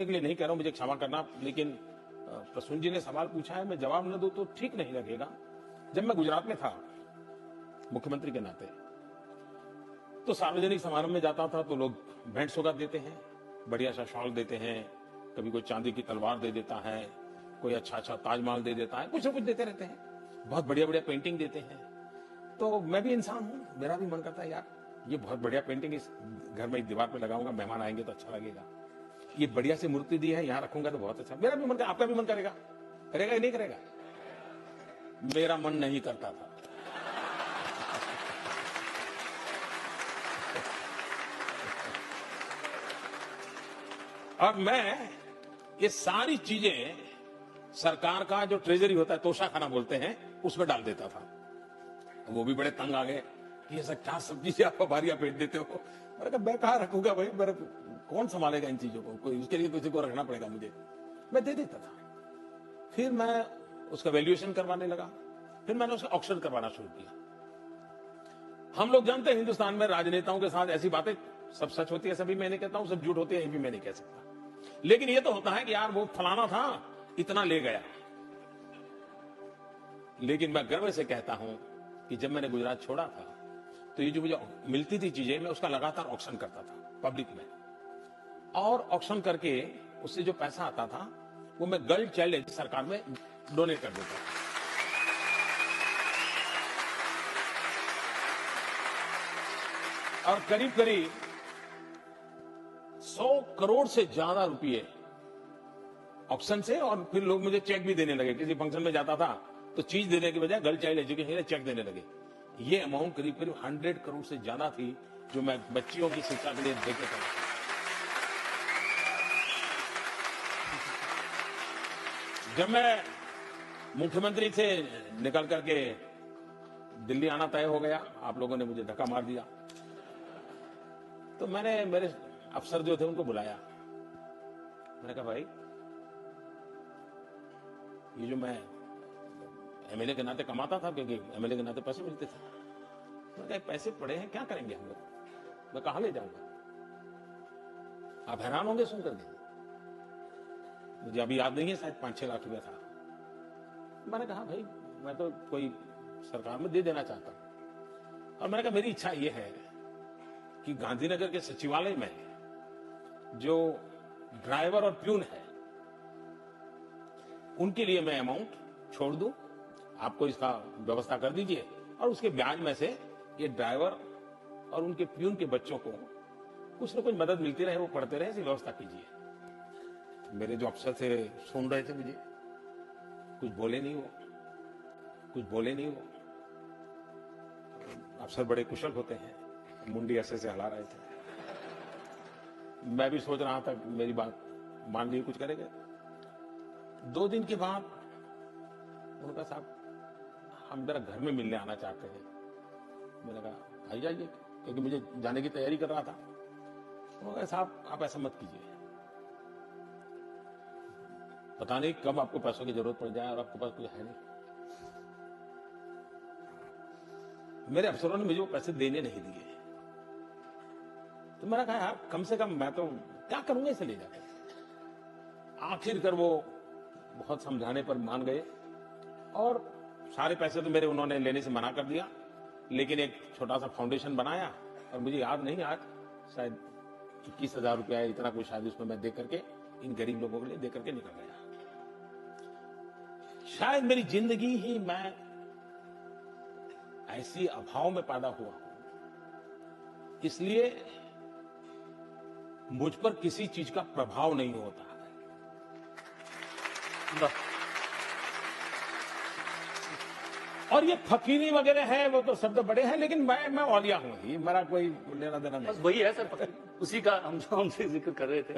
के लिए नहीं कह रहा हूं, मुझे क्षमा करना, लेकिन प्रसून जी ने सवाल पूछा है, मैं जवाब न दूं तो ठीक नहीं लगेगा। जब मैं गुजरात में था मुख्यमंत्री के नाते, तो सार्वजनिक समारोह में जाता था तो लोग भेंट सौगात देते हैं, बढ़िया सा शॉल देते हैं, कभी कोई चांदी की तलवार दे देता है, कोई अच्छा ताजमहल दे देता है, कुछ न कुछ देते रहते हैं, बहुत बढ़िया बढ़िया पेंटिंग देते हैं। तो मैं भी इंसान हूं, मेरा भी मन करता है यार ये बहुत बढ़िया पेंटिंग इस घर में दीवार पे लगाऊंगा, मेहमान आएंगे तो अच्छा लगेगा। ये बढ़िया सी मूर्ति दी है, यहाँ रखूंगा तो बहुत अच्छा। मेरा भी मन कर, आपका भी मन करेगा, करेगा या नहीं करेगा? मेरा मन नहीं करता था। और मैं ये सारी चीजें सरकार का जो ट्रेजरी होता है, तोशाखाना बोलते हैं, उसमें डाल देता था। वो भी बड़े तंग आ गए कि ये सब क्या सब्जी से आप भारिया पेट देते हो। मैंने कहा मैं कहाँ रखूंगा भाई, मेरा कौन संभालेगा इन चीजों को, कोई उसके लिए किसी को रखना पड़ेगा मुझे। मैं दे देता था। फिर मैं उसका वैल्यूएशन करवाने लगा, फिर मैंने उसका ऑक्शन करवाना शुरू किया। हम लोग जानते हैं हिंदुस्तान में राजनेताओं के साथ ऐसी बातें सब सच होती है, सभी मैं नहीं कहता हूं, सब झूठ होती है, ये भी मैं नहीं कह सकता। लेकिन ये तो होता है कि यार वो फलाना था, इतना ले गया। लेकिन मैं गर्व से कहता हूं कि जब मैंने गुजरात छोड़ा था तो ये जो मुझे मिलती थी चीजें, मैं उसका लगातार ऑक्शन करता था पब्लिक में, और ऑक्शन करके उससे जो पैसा आता था वो मैं गर्ल चाइल्ड एज सरकार में डोनेट कर देता था। और करीब करीब 100 करोड़ से ज्यादा रुपए ऑक्शन से, और फिर लोग मुझे चेक भी देने लगे। किसी फंक्शन में जाता था तो चीज देने के बजाय गर्ल चाइल्ड एजुकेशन चेक देने लगे। ये अमाउंट करीब करीब 100 करोड़ से ज्यादा थी जो मैं बच्चियों की शिक्षा के लिए देके था। जब मैं मुख्यमंत्री से निकल करके दिल्ली आना तय हो गया, आप लोगों ने मुझे धक्का मार दिया, तो मैंने मेरे अफसर जो थे उनको बुलाया। मैंने कहा भाई ये जो मैं एमएलए के नाते कमाता था, क्योंकि एमएलए के नाते पैसे मिलते थे, मैंने कहा पैसे पड़े हैं, क्या करेंगे हम लोग, मैं कहां ले जाऊंगा? आप हैरान होंगे सुनकर के, मुझे अभी याद नहीं है, शायद 5-6 लाख रुपया था। मैंने कहा भाई मैं तो कोई सरकार में दे देना चाहता हूं। और मैंने कहा मेरी इच्छा यह है कि गांधीनगर के सचिवालय में जो ड्राइवर और प्यून है उनके लिए मैं अमाउंट छोड़ दूं, आपको इसका व्यवस्था कर दीजिए, और उसके ब्याज में से ये ड्राइवर और उनके प्यून के बच्चों को कुछ न कुछ मदद मिलती रहे, वो पढ़ते रहे, ऐसी व्यवस्था कीजिए। मेरे जो अफसर थे सुन रहे थे मुझे, कुछ बोले नहीं वो। अफसर बड़े कुशल होते हैं, मुंडी ऐसे से हिला रहे थे। मैं भी सोच रहा था मेरी बात मान ली, कुछ करेंगे। 2 दिन के बाद उन्होंने कहा साहब हम जरा घर में मिलने आना चाहते हैं। मैंने कहा आई जाइए, क्योंकि मुझे जाने की तैयारी कर रहा था। उन्होंने कहा साहब आप ऐसा मत कीजिए, पता नहीं कब आपको पैसों की जरूरत पड़ जाए और आपके पास कुछ है नहीं। मेरे अफसरों ने मुझे वो पैसे देने नहीं दिए। तो मैंने कहा यार कम से कम मैं तो क्या करूंगा इसे ले जाकर। आखिरकार वो बहुत समझाने पर मान गए, और सारे पैसे तो मेरे उन्होंने लेने से मना कर दिया, लेकिन एक छोटा सा फाउंडेशन बनाया, और मुझे याद नहीं आज शायद 21,000 रुपया इतना कुछ शायद उसमें मैं दे करके इन गरीब लोगों के लिए दे करके निकल गया। शायद मेरी जिंदगी ही मैं ऐसी अभाव में पैदा हुआ हूं, इसलिए मुझ पर किसी चीज का प्रभाव नहीं होता है। और ये फकीरी वगैरह है, वो तो शब्द बड़े हैं, लेकिन मैं औलिया हूं ही, मेरा कोई लेना देना नहीं। बस वही है सर, उसी का हम जिक्र कर रहे थे।